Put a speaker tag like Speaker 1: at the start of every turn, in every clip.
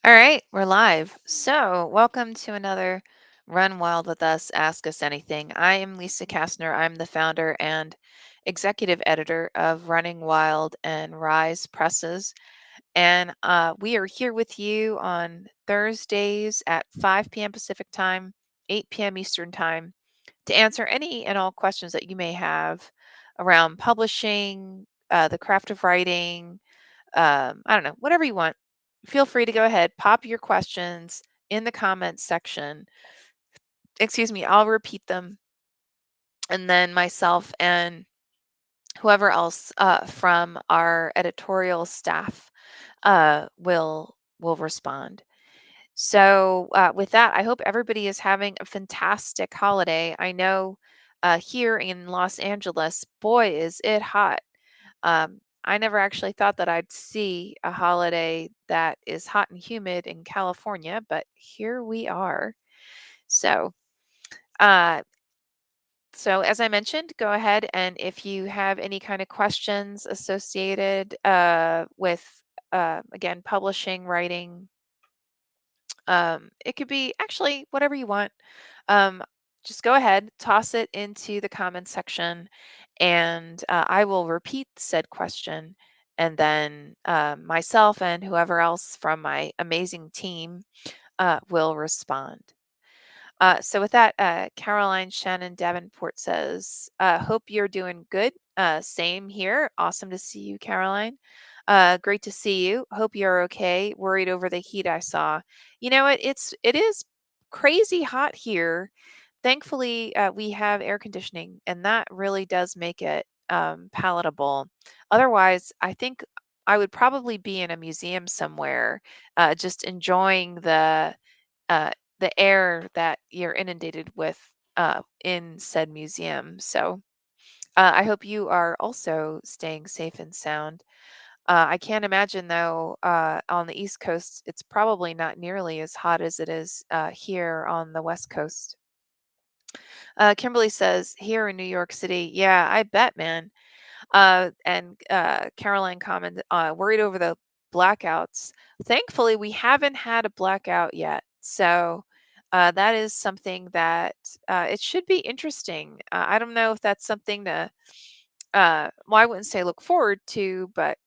Speaker 1: All right, we're live. So, welcome to another Run Wild with Us, Ask Us Anything. I am Lisa Kastner. I'm the founder and executive editor of Running Wild and RIZE Presses. And we are here with you on Thursdays at 5 p.m. Pacific Time, 8 p.m. Eastern Time to answer any and all questions that you may have around publishing, the craft of writing, I don't know, whatever you want. Feel free to go ahead, pop your questions in the comments section. Excuse me, I'll repeat them, and then myself and whoever else from our editorial staff will respond. So with that, I hope everybody is having a fantastic holiday. I know here in Los Angeles, boy, is it hot. I never actually thought that I'd see a holiday that is hot and humid in California, but here we are. So, uh, so as I mentioned, go ahead and if you have any kind of questions associated with, again, publishing, writing, it could be actually whatever you want. Um, just go ahead, toss it into the comments section, and I will repeat said question. And then myself and whoever else from my amazing team will respond. So with that, Caroline Shannon Davenport says, hope you're doing good. Same here. Awesome to see you, Caroline. Great to see you. Hope you're okay. Worried over the heat I saw. You know what? It is crazy hot here. Thankfully, we have air conditioning, and that really does make it palatable. Otherwise, I think I would probably be in a museum somewhere, just enjoying uh, the air that you're inundated with in said museum. So I hope you are also staying safe and sound. I can't imagine, though, on the East Coast, it's probably not nearly as hot as it is here on the West Coast. Kimberly says, here in New York City, yeah, I bet, man. And Caroline commented, worried over the blackouts. Thankfully, we haven't had a blackout yet. So that is something that it should be interesting. I don't know if that's something to, well, I wouldn't say look forward to, but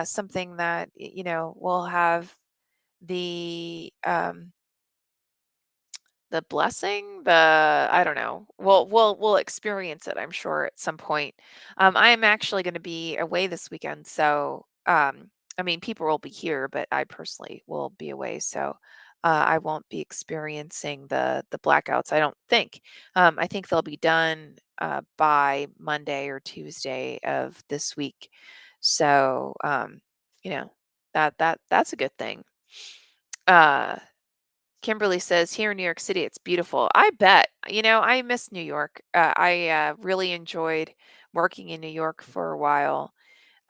Speaker 1: something that, we'll have the, the blessing, I don't know. We'll experience it, I'm sure, at some point. I am actually going to be away this weekend, so I mean, people will be here, but I personally will be away, so I won't be experiencing the blackouts. I don't think. I think they'll be done by Monday or Tuesday of this week. So you know that's a good thing. Uh, Kimberly says, here in New York City, it's beautiful. I bet. I miss New York. I really enjoyed working in New York for a while.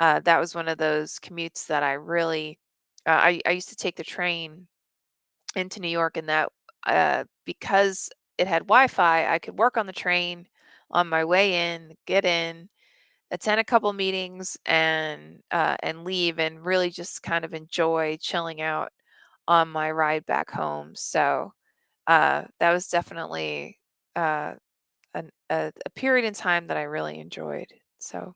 Speaker 1: That was one of those commutes that I really, I used to take the train into New York, and that because it had Wi-Fi, I could work on the train on my way in, get in, attend a couple meetings, and leave, and really just kind of enjoy chilling out on my ride back home. So that was definitely a period in time that I really enjoyed. So,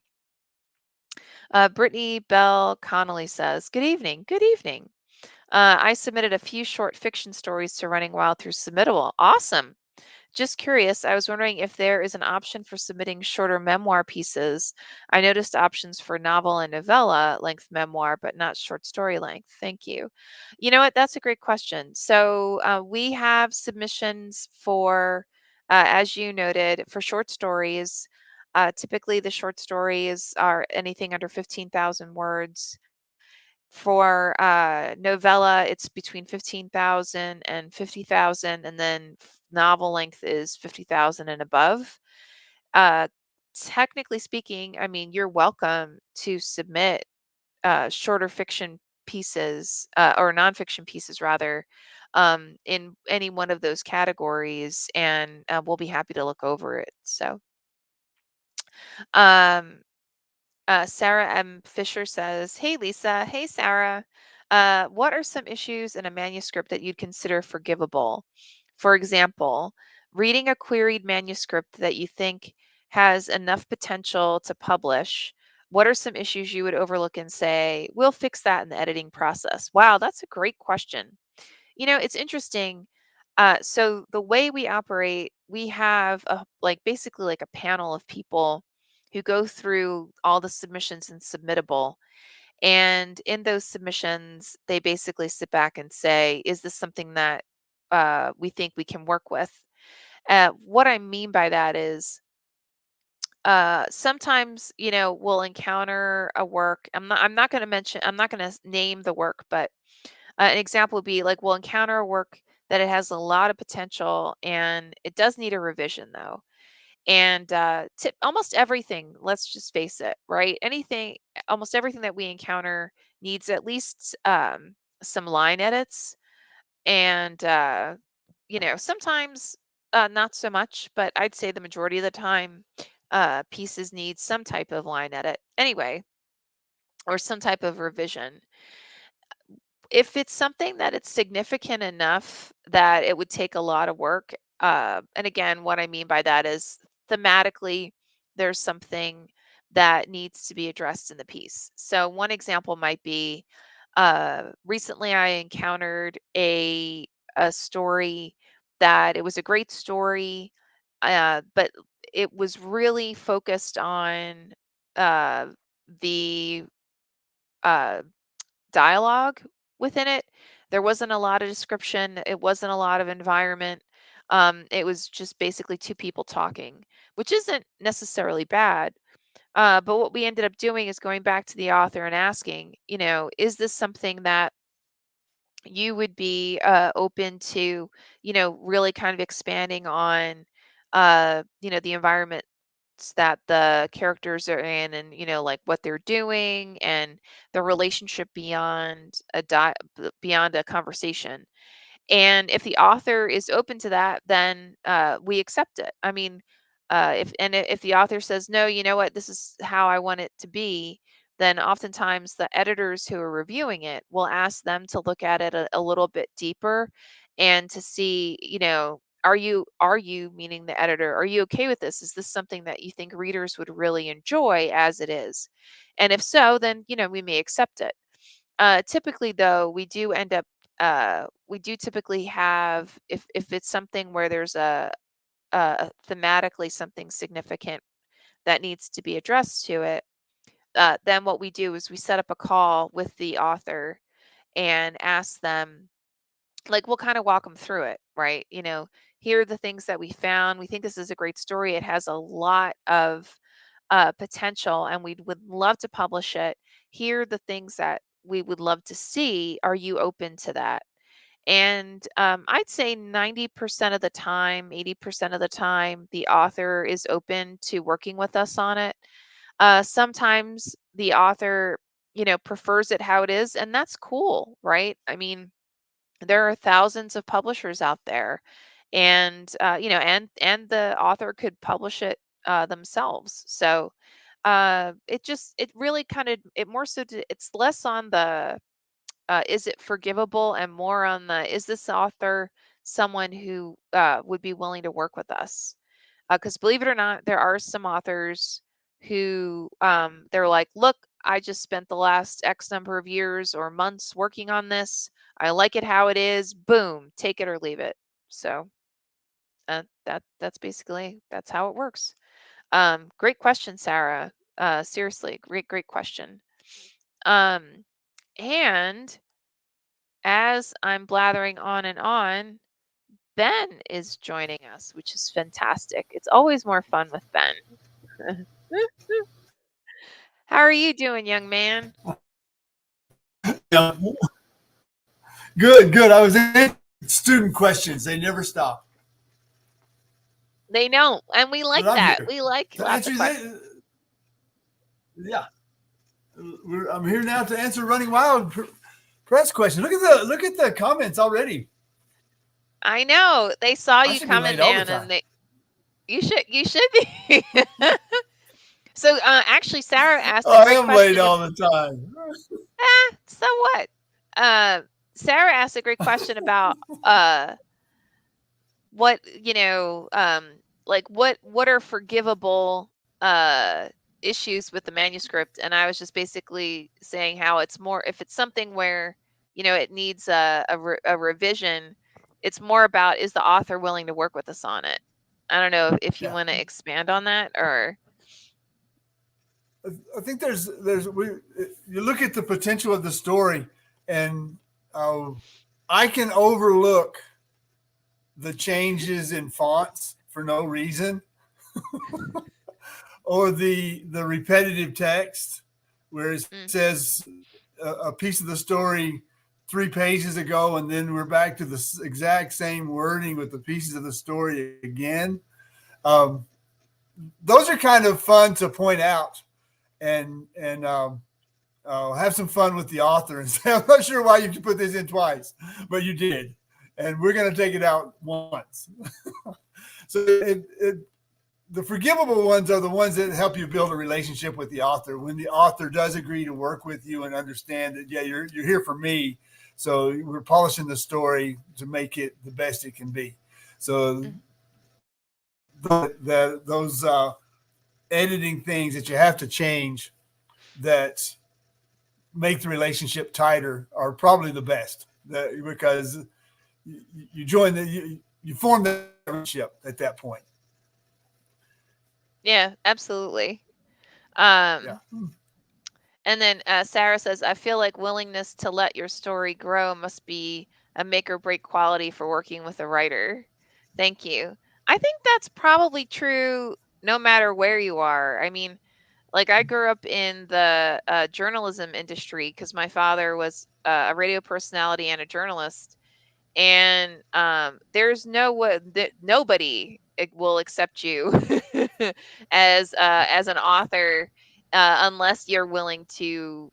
Speaker 1: Brittany Bell Connolly says, good evening. Good evening. I submitted a few short fiction stories to Running Wild through Submittable. Awesome. Just curious, I was wondering if there is an option for submitting shorter memoir pieces. I noticed options for novel and novella length memoir, but not short story length. Thank you. You know what? That's a great question. So we have submissions for, as you noted, for short stories. Typically, the short stories are anything under 15,000 words. For novella, it's between 15,000 and 50,000, and then novel length is 50,000 and above. Uh, Technically speaking, I mean, you're welcome to submit shorter fiction pieces or nonfiction pieces rather in any one of those categories, and we'll be happy to look over it. So, um, Sarah M. Fisher says, hey, Lisa. Hey, Sarah. What are some issues in a manuscript that you'd consider forgivable? For example, reading a queried manuscript that you think has enough potential to publish. What are some issues you would overlook and say, we'll fix that in the editing process? Wow, that's a great question. It's interesting. So the way we operate, we have basically like a panel of people who go through all the submissions and submittable. And in those submissions, they basically sit back and say, is this something that we think we can work with? What I mean by that is sometimes, we'll encounter a work. I'm not going to name the work, but an example would be like we'll encounter a work that it has a lot of potential and it does need a revision though. And almost everything, let's just face it, right? Almost everything that we encounter needs at least some line edits. And, sometimes not so much, but I'd say the majority of the time, pieces need some type of line edit anyway, or some type of revision. If it's something that it's significant enough that it would take a lot of work, and again, what I mean by that is thematically, there's something that needs to be addressed in the piece. So one example might be recently I encountered a story that it was a great story, but it was really focused on uh, the uh, dialogue within it. There wasn't a lot of description, it wasn't a lot of environment. It was just basically two people talking, which isn't necessarily bad. But what we ended up doing is going back to the author and asking, is this something that you would be open to, really kind of expanding on, the environment that the characters are in and like what they're doing and the relationship beyond a conversation. And if the author is open to that, then we accept it. I mean, if the author says no, you know what, this is how I want it to be, then oftentimes the editors who are reviewing it will ask them to look at it a little bit deeper and to see, are you meaning the editor, are you okay with this? Is this something that you think readers would really enjoy as it is? And if so, then we may accept it. Typically, though, we do typically have, if it's something where there's thematically something significant that needs to be addressed to it, then what we do is we set up a call with the author and ask them, like, we'll kind of walk them through it, right? Here are the things that we found. We think this is a great story. It has a lot of potential and we would love to publish it. Here are the things that we would love to see. Are you open to that? And I'd say 90% of the time, 80% of the time, the author is open to working with us on it. Sometimes the author, prefers it how it is, and that's cool, right? I mean, there are thousands of publishers out there, and and the author could publish it themselves. So it really kind of it more so it's less on the is it forgivable and more on the is this author someone who would be willing to work with us? Because believe it or not, there are some authors who they're like, look, I just spent the last X number of years or months working on this. I like it how it is. Boom, take it or leave it. So that's basically that's how it works. Great question, Sarah. Seriously, great question. Um, and as I'm blathering on and on, Ben is joining us, which is fantastic. It's always more fun with Ben. How are you doing, young man?
Speaker 2: Yeah, good, good. I was answering student questions. They never stop.
Speaker 1: They don't, and we like
Speaker 2: But I'm
Speaker 1: that.
Speaker 2: here
Speaker 1: We like
Speaker 2: to
Speaker 1: lots of
Speaker 2: answer
Speaker 1: questions.
Speaker 2: that. Yeah, I'm here now to answer Running Wild press questions. Look at the comments already.
Speaker 1: I know they saw
Speaker 2: I
Speaker 1: you
Speaker 2: should be
Speaker 1: coming,
Speaker 2: late all the
Speaker 1: man,
Speaker 2: time.
Speaker 1: and you should be. So actually, Sarah asked a
Speaker 2: I
Speaker 1: great
Speaker 2: am late
Speaker 1: question.
Speaker 2: all the time.
Speaker 1: So what? uh, Sarah asked a great question about what like what are forgivable uh issues with the manuscript, and I was just basically saying how it's more, if it's something where it needs a revision, it's more about, is the author willing to work with us on it. I don't know if you
Speaker 2: Yeah,
Speaker 1: want to expand on that, or
Speaker 2: I think you look at the potential of the story, and uh, I can overlook the changes in fonts for no reason, or the repetitive text where it
Speaker 1: mm,
Speaker 2: says a piece of the story 3 pages ago, and then we're back to the exact same wording with the pieces of the story again. Um, those are kind of fun to point out, and have some fun with the author and say, I'm not sure why you put this in twice, but you did, and we're going to take it out once. So the forgivable ones are the ones that help you build a relationship with the author. When the author does agree to work with you and understand that, yeah, you're here for me, so we're polishing the story to make it the best it can be. So
Speaker 1: mm,
Speaker 2: those editing things that you have to change that make the relationship tighter are probably the best, because you join you form that relationship at that point.
Speaker 1: yeah, absolutely.
Speaker 2: Yeah.
Speaker 1: um And then Sarah says, I feel like willingness to let your story grow must be a make or break quality for working with a writer. Thank you. I think that's probably true no matter where you are. I mean, like, I grew up in the journalism industry because my father was a radio personality and a journalist, and there's no way that nobody will accept you as an author, unless you're willing to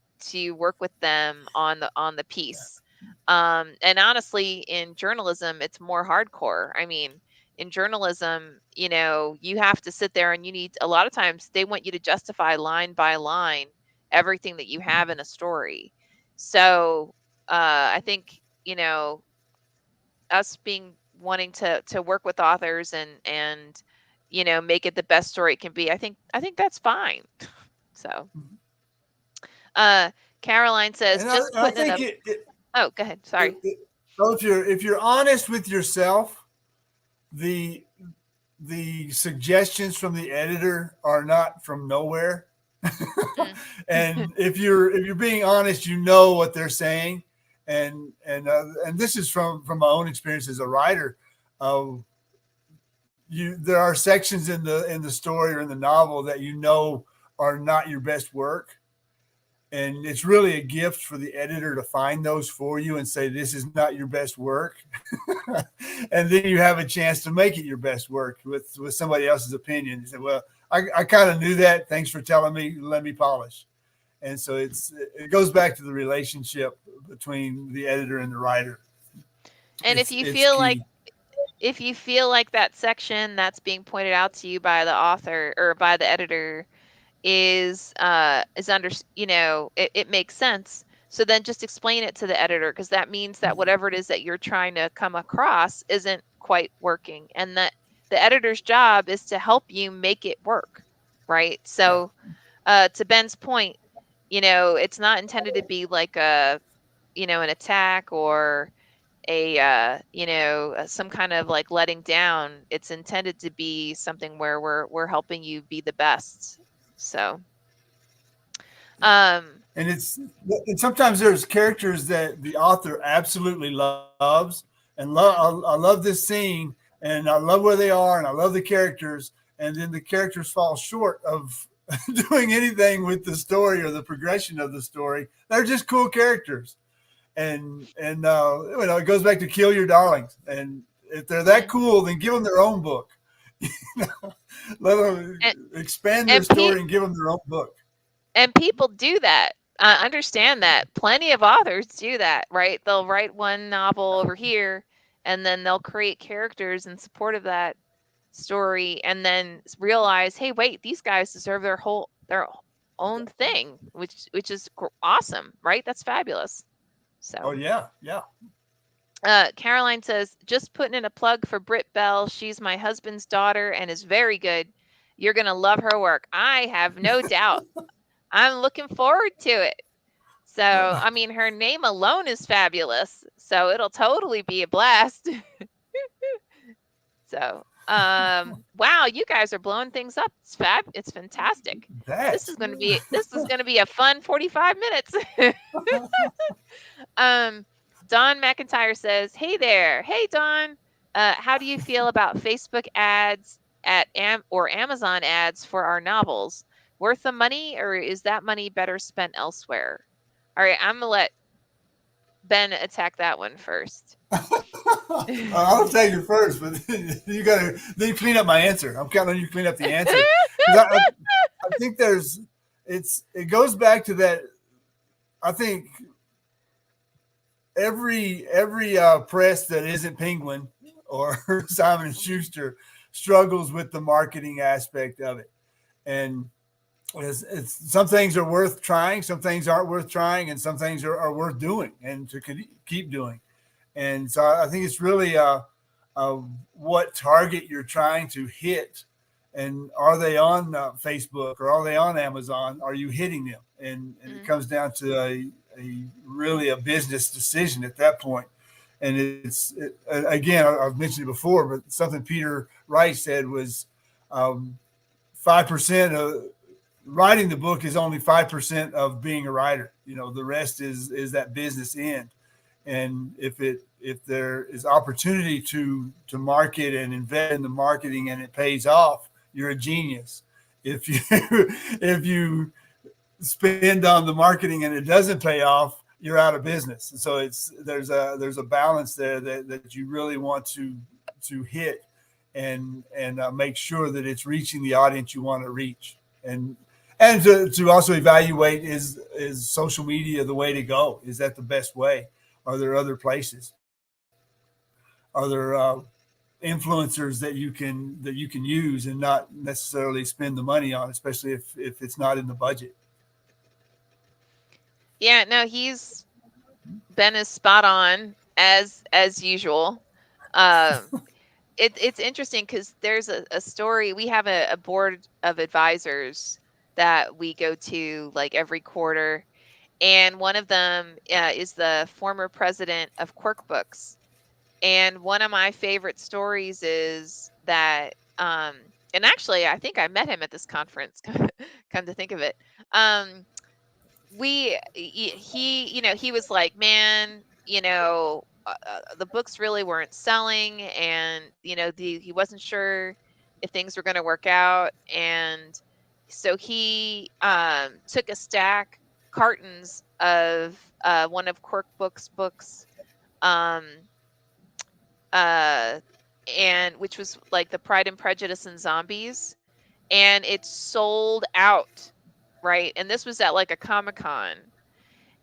Speaker 1: work with them on the piece. And honestly, in journalism, it's more hardcore. I mean, in journalism, you have to sit there, and you need, a lot of times they want you to justify line by line everything that you have in a story. So I think, us being wanting to work with authors and make it the best story it can be, I think that's fine. So uh Caroline says,
Speaker 2: And
Speaker 1: just
Speaker 2: I
Speaker 1: putting it
Speaker 2: think
Speaker 1: up. Oh, go ahead, sorry.
Speaker 2: so if you're honest with yourself, the the suggestions from the editor are not from nowhere.
Speaker 1: Mm,
Speaker 2: And if you're being honest, you know what they're saying, and this is from my own experience as a writer. Uh, there are sections in the story or in the novel that are not your best work, and it's really a gift for the editor to find those for you and say this is not your best work. And then you have a chance to make it your best work with somebody else's opinion. You say, well, I kind of knew that, thanks for telling me, let me polish. And so it goes back to the relationship between the editor and the writer.
Speaker 1: and if you
Speaker 2: It's
Speaker 1: feel like
Speaker 2: key.
Speaker 1: if you feel like that section that's being pointed out to you by the author or by the editor is under, it makes sense, so then just explain it to the editor, because that means that whatever it is that you're trying to come across isn't quite working, and that the editor's job is to help you make it work, right?
Speaker 2: Yeah.
Speaker 1: So to Ben's point, it's not intended to be like an attack, or some kind of like letting down. It's intended to be something where we're helping you be the best. So um
Speaker 2: and it's and sometimes there's characters that the author absolutely loves, and I
Speaker 1: mhm,
Speaker 2: love this scene, and I love where they are, and I love the characters, and then the characters fall short of doing anything with the story or the progression of the story. They're just cool characters, and it goes back to kill your darlings, and if they're that
Speaker 1: mhm.
Speaker 2: cool, then give them their own book. Let them
Speaker 1: and
Speaker 2: expand their
Speaker 1: and pe-
Speaker 2: story and give them their own book.
Speaker 1: and people do that. Understand that plenty of authors do that, right? They'll write one novel over here, and then they'll create characters in support of that story, and then realize, hey, wait, these guys deserve their own thing, which is awesome, right? That's fabulous.
Speaker 2: Oh,
Speaker 1: So
Speaker 2: yeah. Yeah.
Speaker 1: Caroline says, just putting in a plug for Britt Bell. She's my husband's daughter and is very good. You're going to love her work. I have no doubt. I'm looking forward to it. So, I mean, her name alone is fabulous. So it'll totally be a blast. So, wow, you guys are blowing things up. It's fantastic.
Speaker 2: That.
Speaker 1: This is going to be a fun 45 minutes. Um, Don McIntyre says, "Hey there, hey Don, how do you feel about Facebook ads or Amazon ads for our novels? Worth the money, or is that money better spent elsewhere?" All right, I'm gonna let Ben attack that one first.
Speaker 2: I'll take it first, but you got to then clean up my answer. I'm counting on you to clean up the answer because I think it goes back to that. I think every press that isn't Penguin or Simon and Schuster struggles with the marketing aspect of it, and it's some things are worth trying, some things aren't worth trying, and some things are worth doing and to keep doing. And so I think it's really what target you're trying to hit, and are they on Facebook or are they on Amazon? Are you hitting them? And it
Speaker 1: Mm,
Speaker 2: comes down to a really a business decision at that point. And again, I've mentioned it before, but something Peter Wright said was 5% of writing the book is only 5% of being a writer. The rest is that business end. And if there is opportunity to market and invest in the marketing and it pays off, you're a genius. If you if you spend on the marketing and it doesn't pay off, you're out of business. And so there's a balance there that you really want to hit and make sure that it's reaching the audience you want to reach. And to also evaluate, is social media the way to go? Is that the best way? Are there other places? Are there influencers that you can use and not necessarily spend the money on, especially if it's not in the budget?
Speaker 1: yeah, no, Ben is spot on as usual. Um, it's interesting because there's a story. We have a board of advisors that we go to like every quarter, and one of them is the former president of Quirk Books. And one of my favorite stories is that, and actually, I think I met him at this conference. Come to think of it, he was like, man, the books really weren't selling, and he wasn't sure if things were going to work out, and so he took a stack cartons of one of Quirk books, um uh and which was like the Pride and Prejudice and Zombies, and it sold out, right? And this was at like a Comic-Con,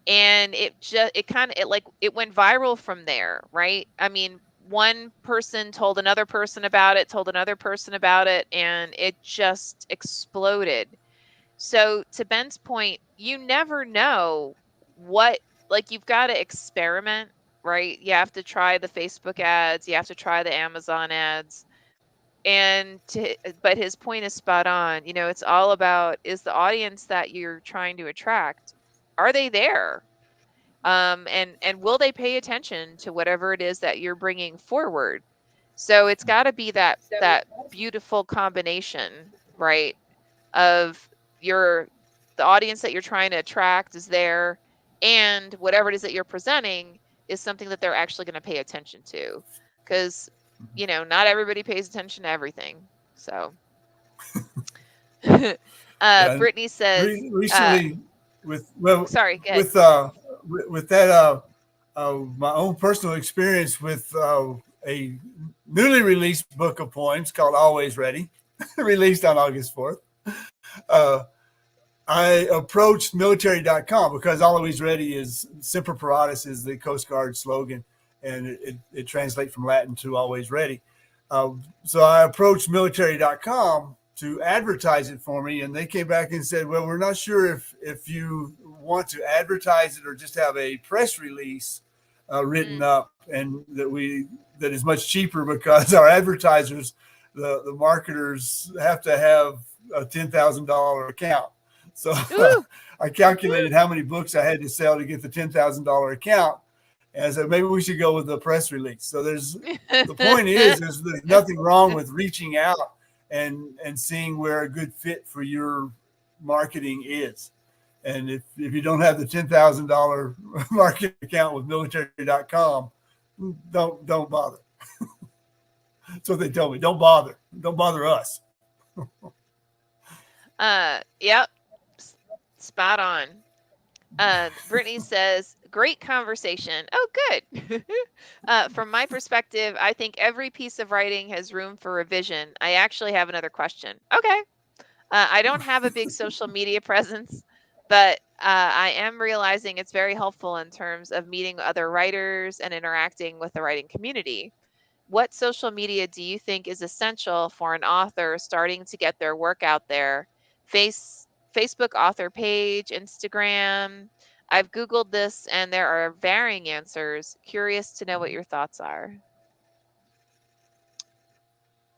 Speaker 1: and it went viral from there, right? I mean, one person told another person about it, told another person about it, and it just exploded. So to Ben's point, you never know what, like, you've got to experiment, right? You have to try the Facebook ads, you have to try the Amazon ads. But his point is spot on. It's all about, is the audience that you're trying to attract, are they there? And will they pay attention to whatever it is that you're bringing forward? So it's got to be that beautiful combination, right? Of your the audience that you're trying to attract is there, and whatever it is that you're presenting is something that they're actually going to pay attention to, because not everybody pays attention to everything. So
Speaker 2: Yeah.
Speaker 1: Brittany says,
Speaker 2: Recently, with well,
Speaker 1: sorry, go ahead.
Speaker 2: with with that my own personal experience with a newly released book of poems called Always Ready, released on August 4th. Uh, I approached military.com because Always Ready is Semper Paratus is the Coast Guard slogan, and it translates from Latin to Always Ready. So I approached military.com to advertise it for me, and they came back and said, "Well, we're not sure if you want to advertise it or just have a press release written
Speaker 1: Mm.
Speaker 2: up, and that is much cheaper because our advertisers, the marketers, have to have a $10,000 account." So
Speaker 1: Ooh.
Speaker 2: I calculated how many books I had to sell to get the $10,000 account, and I said maybe we should go with the press release. So the point is there's nothing wrong with reaching out and seeing where a good fit for your marketing is. And if you don't have the $10,000 market account with military.com, don't bother. That's what they told me. Don't bother. Don't bother us.
Speaker 1: Yep. Spot on. Brittany says, great conversation. Oh, good. From my perspective, I think every piece of writing has room for revision. I actually have another question. Okay. I don't have a big social media presence, but I am realizing it's very helpful in terms of meeting other writers and interacting with the writing community. What social media do you think is essential for an author starting to get their work out there? Facebook author page, Instagram. I've Googled this and there are varying answers. Curious to know what your thoughts are.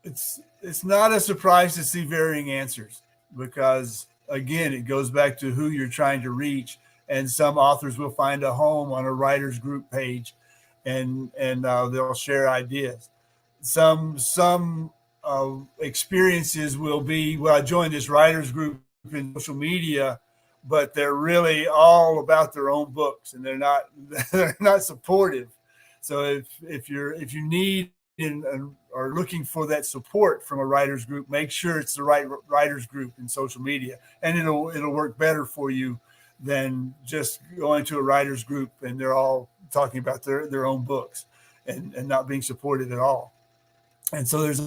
Speaker 2: It's not a surprise to see varying answers because again it goes back to who you're trying to reach, and some authors will find a home on a writers group page, and they'll share ideas. Some experiences will be, well, I joined this writers group in social media, but they're really all about their own books and they're not supportive. So if you need and are looking for that support from a writers group, make sure it's the right writers group in social media, and it'll work better for you than just going to a writers group and they're all talking about their own books and not being supported at all. And so there's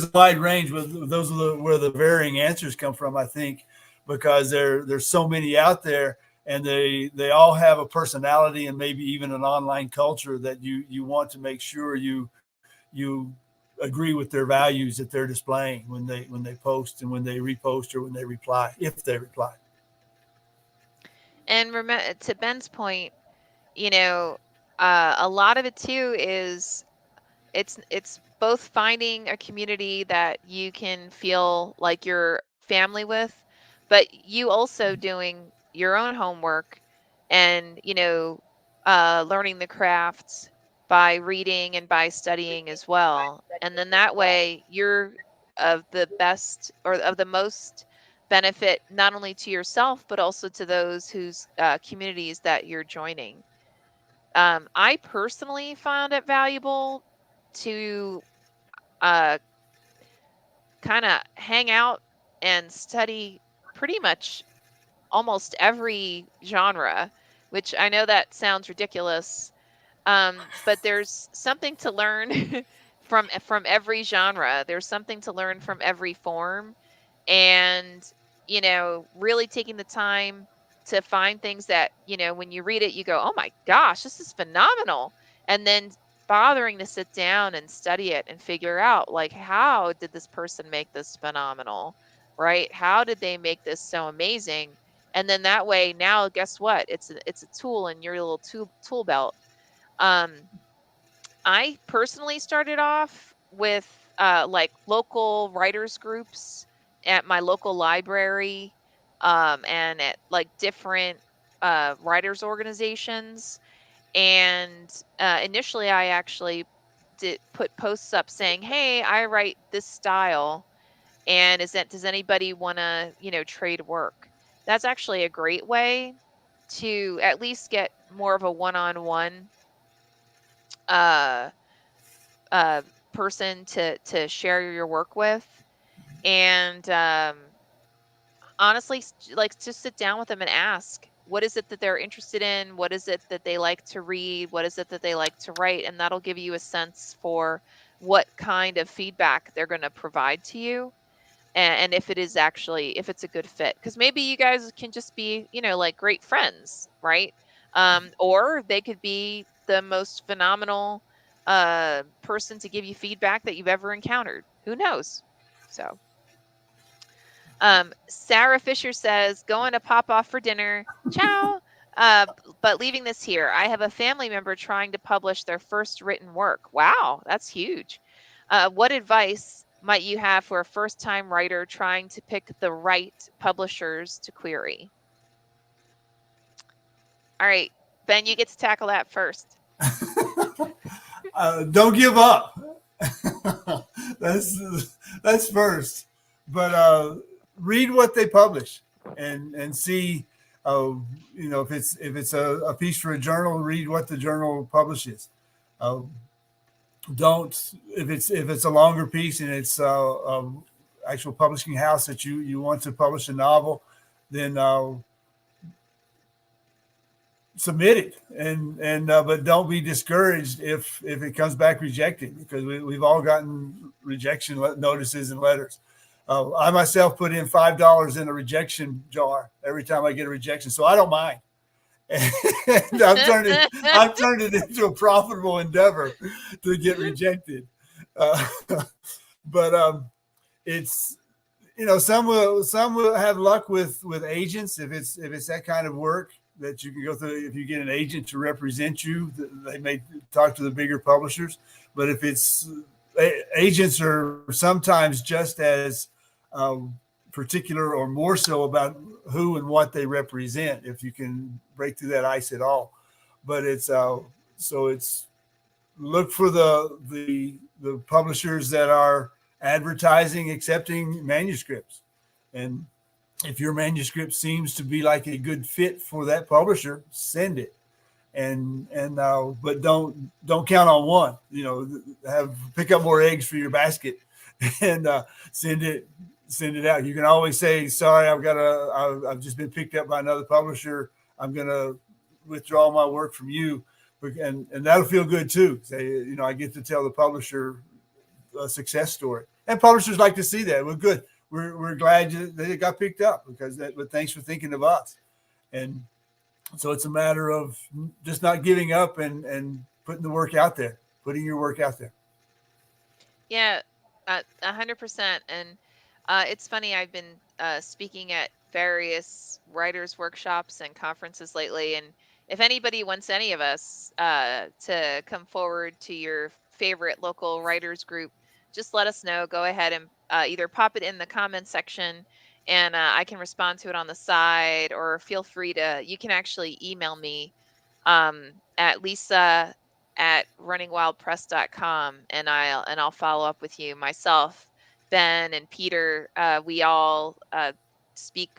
Speaker 2: a wide range. With those are where the varying answers come from, I think, because there's so many out there, and they all have a personality and maybe even an online culture that you want to make sure you agree with their values that they're displaying when they post and when they repost or when they reply, if they reply.
Speaker 1: And remember, to Ben's point, you know, a lot of it too is it's both finding a community that you can feel like you're family with, but you also doing your own homework and, learning the crafts by reading and by studying as well. And then that way you're of the best or of the most benefit not only to yourself but also to those whose communities that you're joining. I personally found it valuable to uh, kind of hang out and study pretty much almost every genre, which I know that sounds ridiculous, but there's something to learn from every genre. There's something to learn from every form, and really taking the time to find things that when you read it you go, oh my gosh, this is phenomenal, and then bothering to sit down and study it and figure out, like, how did this person make this phenomenal, right? How did they make this so amazing? And then that way, now guess what, it's a tool in your little tool belt. um I personally started off with like local writers groups at my local library, and at like different writers organizations. And initially, I actually did put posts up saying, "Hey, I write this style, and does anybody want to trade work?" That's actually a great way to at least get more of a one-on-one uh uh, person to share your work with. And honestly, like, just sit down with them and ask, what is it that they're interested in, what is it that they like to read, what is it that they like to write, and that'll give you a sense for what kind of feedback they're going to provide to you, and if it is actually, if it's a good fit, because maybe you guys can just be like great friends, right? Or they could be the most phenomenal person to give you feedback that you've ever encountered. Who knows? So Sarah Fisher says, going to pop off for dinner. Ciao. Uh, but leaving this here, I have a family member trying to publish their first written work. Wow, that's huge. What advice might you have for a first time writer trying to pick the right publishers to query? All right, Ben, you get to tackle that first.
Speaker 2: Don't give up. that's that's first. But read what they publish and see. Uh, if it's a piece for a journal, read what the journal publishes. Uh, don't if it's a longer piece and it's actual publishing house that you want to publish a novel, then submit it and but don't be discouraged if it comes back rejected, because we've all gotten rejection notices and letters. I myself put in $5 in a rejection jar every time I get a rejection, so I don't mind. And I've turned it into a profitable endeavor to get rejected. uh, but it's some will have luck with agents if it's that kind of work that you can go through. If you get an agent to represent you, they may talk to the bigger publishers. But if it's agents are sometimes just as particular or more so about who and what they represent, if you can break through that ice at all. But it's look for the publishers that are advertising accepting manuscripts, and if your manuscript seems to be like a good fit for that publisher, send it. And but don't count on one. Have pick up more eggs for your basket, and send it out. You can always say, sorry, I've just been picked up by another publisher. I'm gonna withdraw my work from you, and that'll feel good too. Say, I get to tell the publisher a success story, and publishers like to see that. We're good. We're glad that it got picked up, but thanks for thinking of us. And so it's a matter of just not giving up and putting the work out there, putting your work out there.
Speaker 1: Yeah, 100%. And it's funny, I've been speaking at various writers' workshops and conferences lately. And if anybody wants any of us to come forward to your favorite local writers group, just let us know. Go ahead and either pop it in the comments section and I can respond to it on the side, or feel free to, you can actually email me at Lisa at runningwildpress.com, and I'll follow up with you. Myself, Ben, and Peter, we all speak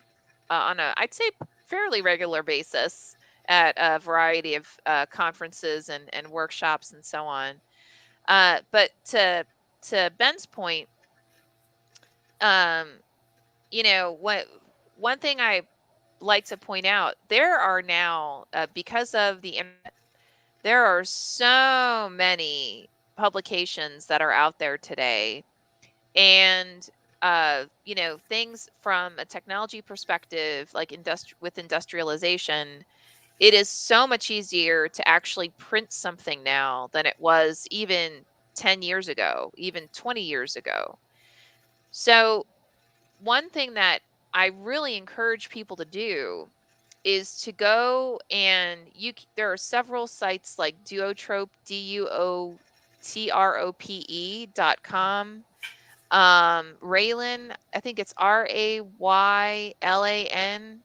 Speaker 1: on a, I'd say, fairly regular basis at a variety of conferences and workshops and so on. But to Ben's point, um, what one thing I like to point out, there are now because of the internet, there are so many publications that are out there today. And things from a technology perspective, like with industrialization, it is so much easier to actually print something now than it was even 10 years ago, even 20 years ago. So one thing that I really encourage people to do is to go, and there are several sites like Duotrope, DUOTROPE.com. Raylan, I think it's RAYLAN.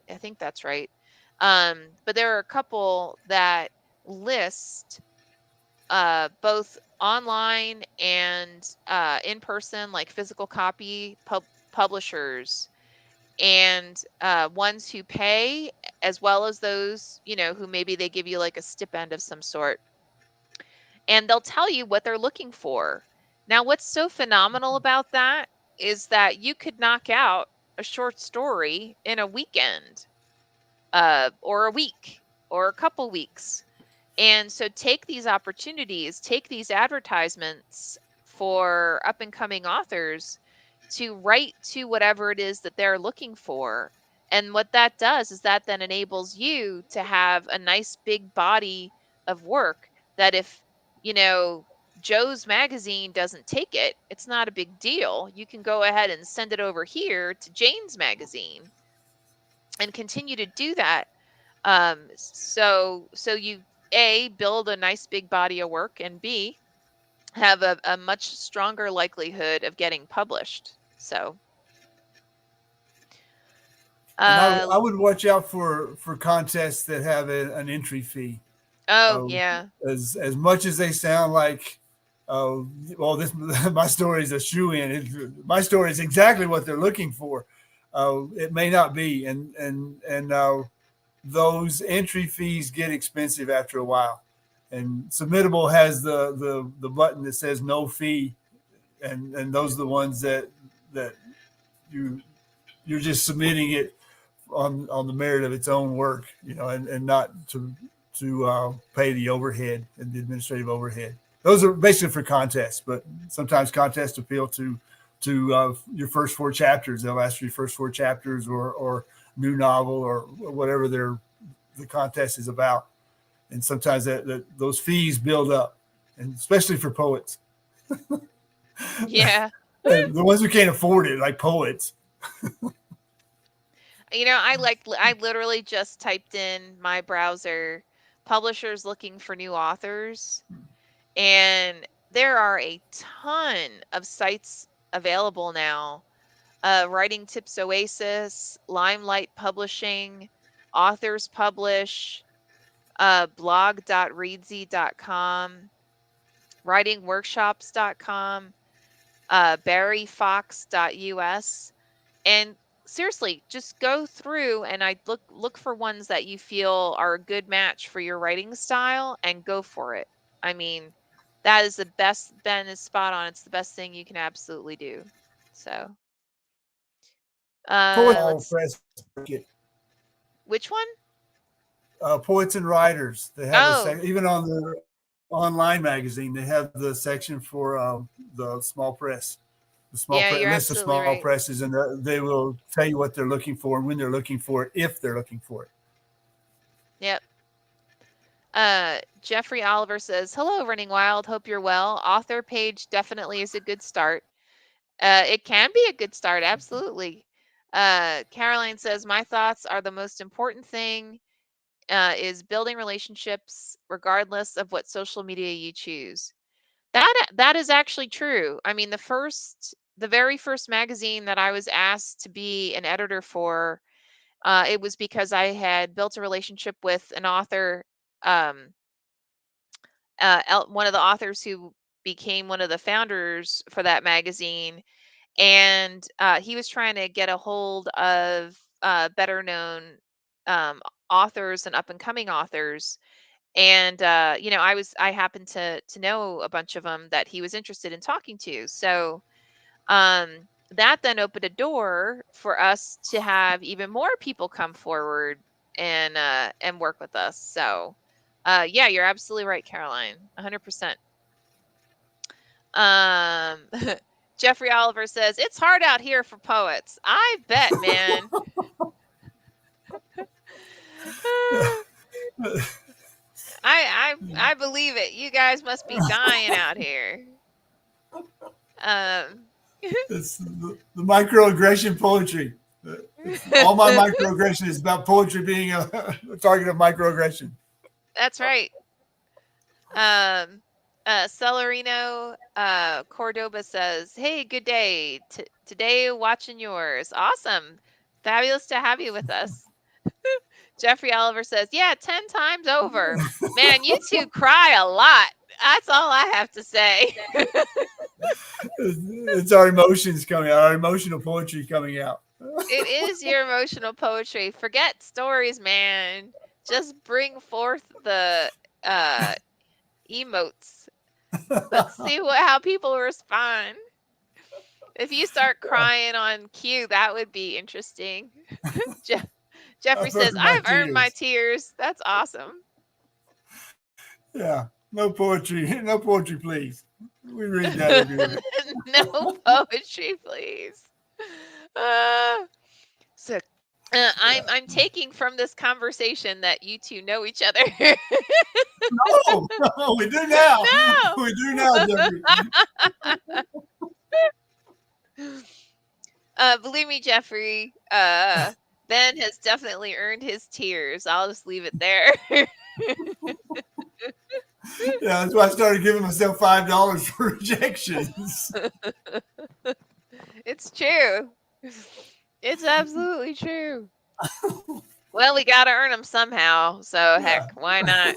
Speaker 1: I think that's right. But there are a couple that list both online and in person, like physical copy publishers, and ones who pay, as well as those, who maybe they give you like a stipend of some sort, and they'll tell you what they're looking for. Now, what's so phenomenal about that is that you could knock out a short story in a weekend, or a week, or a couple weeks. And so take these opportunities, take these advertisements for up and coming authors to write to whatever it is that they're looking for. And what that does is that then enables you to have a nice big body of work that if, you know, Joe's magazine doesn't take it, it's not a big deal. You can go ahead and send it over here to Jane's magazine and continue to do that. So you A, build a nice big body of work, and B, have a much stronger likelihood of getting published. So
Speaker 2: And
Speaker 1: uh
Speaker 2: I would watch out for contests that have an entry fee.
Speaker 1: oh
Speaker 2: Uh,
Speaker 1: yeah.
Speaker 2: as much as they sound like, uh, well, this my story is a shoe in. My story is exactly what they're looking for. It may not be, and those entry fees get expensive after a while. And Submittable has the button that says no fee, and those are the ones that you you're just submitting it on the merit of its own work, and not to pay the overhead and the administrative overhead. Those are basically for contests, but sometimes contests appeal to your first four chapters. They'll ask for your first four chapters or new novel or whatever the contest is about. And sometimes those fees build up, and especially for poets.
Speaker 1: Yeah.
Speaker 2: The ones who can't afford it, like poets.
Speaker 1: I literally just typed in my browser publishers looking for new authors, and there are a ton of sites available now. Writing Tips Oasis, Limelight Publishing, Authors Publish, blog.readsy.com, writingworkshops.com, barryfox.us. And seriously, just go through and I look for ones that you feel are a good match for your writing style and go for it. I mean, that is the best. Ben is spot on. It's the best thing you can absolutely do. So,
Speaker 2: Poets
Speaker 1: let's.
Speaker 2: press,
Speaker 1: Which one?
Speaker 2: poets and writers. They have
Speaker 1: Oh,
Speaker 2: even on their online magazine. They have the section for the small press,
Speaker 1: yeah, you're
Speaker 2: list of
Speaker 1: absolutely
Speaker 2: small
Speaker 1: right.
Speaker 2: presses, and they will tell you what they're looking for and when they're looking for it, if they're looking for it.
Speaker 1: Yep. Jeffrey Oliver says, "Hello, Running Wild. Hope you're well. Author page definitely is a good start. It can be a good start, absolutely." Caroline says, "My thoughts are the most important thing is building relationships regardless of what social media you choose." That is actually true. I mean, the very first magazine that I was asked to be an editor for, it was because I had built a relationship with an author, um, one of the authors who became one of the founders for that magazine, and he was trying to get a hold of better known um, authors and up and coming authors. And I happened to know a bunch of them that he was interested in talking to. So that then opened a door for us to have even more people come forward and work with us. So yeah, you're absolutely right, Caroline. 100%. Um, Jeffrey Oliver says, "It's hard out here for poets." I bet, man. I believe it. You guys must be dying out here. Um,
Speaker 2: It's the microaggression poetry. All my microaggression is about poetry being a target of microaggression.
Speaker 1: that's right. Celerino Cordoba says, "Hey, good day. Today watching yours. Awesome. Fabulous to have you with us." Jeffrey Oliver says, "Yeah, 10 times over. Man, you two cry a lot. That's all I have to say."
Speaker 2: It's our emotions coming out, our emotional poetry coming out.
Speaker 1: It is your emotional poetry. Forget stories, man. Just bring forth the uh emotes. Let's see how people respond. If you start crying on cue, that would be interesting. Je- Jeffrey
Speaker 2: I've
Speaker 1: says,
Speaker 2: earned my
Speaker 1: "I've earned my
Speaker 2: tears.
Speaker 1: tears." That's awesome.
Speaker 2: Yeah, no poetry, no poetry, please. We read that every week.
Speaker 1: No poetry, please. Uh, so I'm taking from this conversation that you two know each other.
Speaker 2: No, no, we do now.
Speaker 1: No.
Speaker 2: We do now, Jeffrey.
Speaker 1: Believe me, Jeffrey, Ben has definitely earned his tears. I'll just leave it there.
Speaker 2: Yeah, that's why I started giving myself $5 for rejections.
Speaker 1: It's true. It's absolutely true. Well, we got to earn them somehow. So,
Speaker 2: Yeah.
Speaker 1: heck, why not?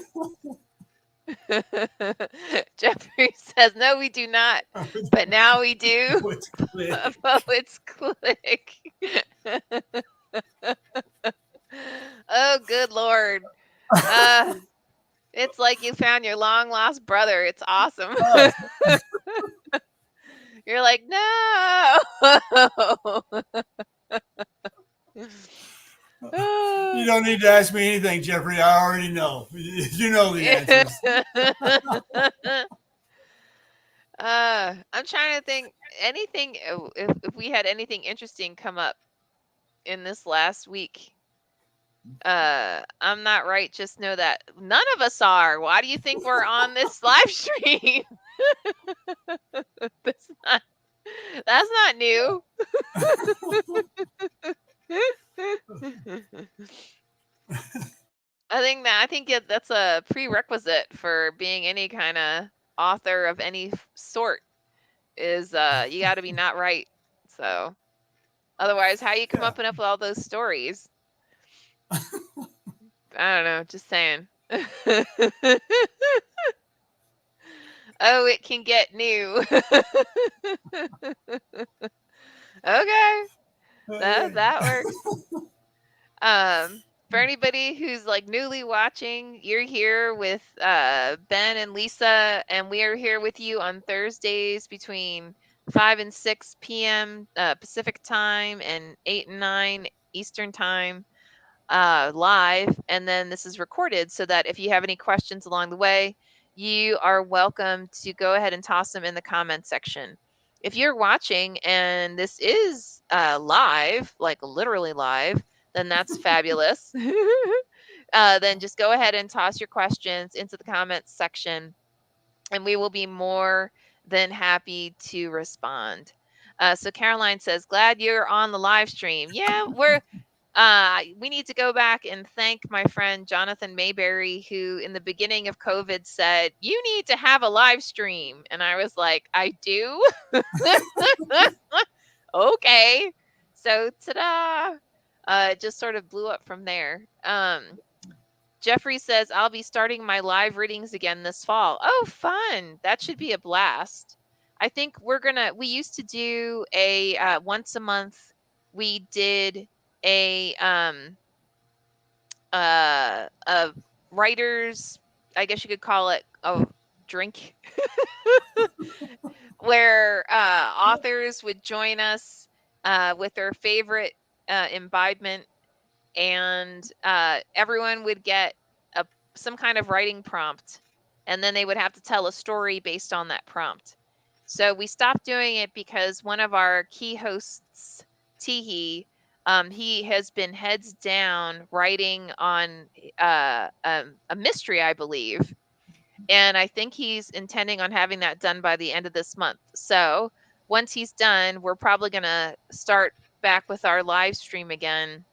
Speaker 1: Jeffrey says, no, we do not. But now we do.
Speaker 2: What's click?
Speaker 1: Poets click. Oh, good Lord. Uh, it's like you found your long lost brother. It's awesome.
Speaker 2: Oh,
Speaker 1: You're like, no.
Speaker 2: you don't need to ask me anything, Jeffrey. I already know. You know the answers.
Speaker 1: I'm trying to think anything if we had anything interesting come up in this last week. I'm not right. Just know that none of us are. Why do you think we're on this live stream? that's not that's not new. I think that's a prerequisite for being any kind of author of any sort is you got to be not right. So otherwise, how you come
Speaker 2: Yeah.
Speaker 1: up with all those stories? I don't know. Just saying. Oh, it can get new. Okay, that works. For anybody who's like newly watching, you're here with Ben and Lisa, and we are here with you on Thursdays between 5 and 6 p.m. Pacific time and 8 and 9 Eastern time live. And then this is recorded so that if you have any questions along the way, you are welcome to go ahead and toss them in the comment section. If you're watching and this is live, like literally live, then that's fabulous. Then just go ahead and toss your questions into the comments section, and we will be more than happy to respond. So Caroline says, "Glad you're on the live stream." Yeah, we need to go back and thank my friend Jonathan Mayberry, who in the beginning of COVID said, "You need to have a live stream." And I was like, "I do?" Okay. So ta-da. It just sort of blew up from there. Jeffrey says, I'll be starting my live readings again this fall. Oh, fun. That should be a blast. I think we used to do a once a month, we did a a writers, I guess you could call it a drink, where authors would join us with their favorite imbibement, and everyone would get some kind of writing prompt, and then they would have to tell a story based on that prompt. So we stopped doing it because one of our key hosts, Teehee, he has been heads down writing on a mystery, I believe. And I think he's intending on having that done by the end of this month. So once he's done, we're probably going to start back with our live stream again,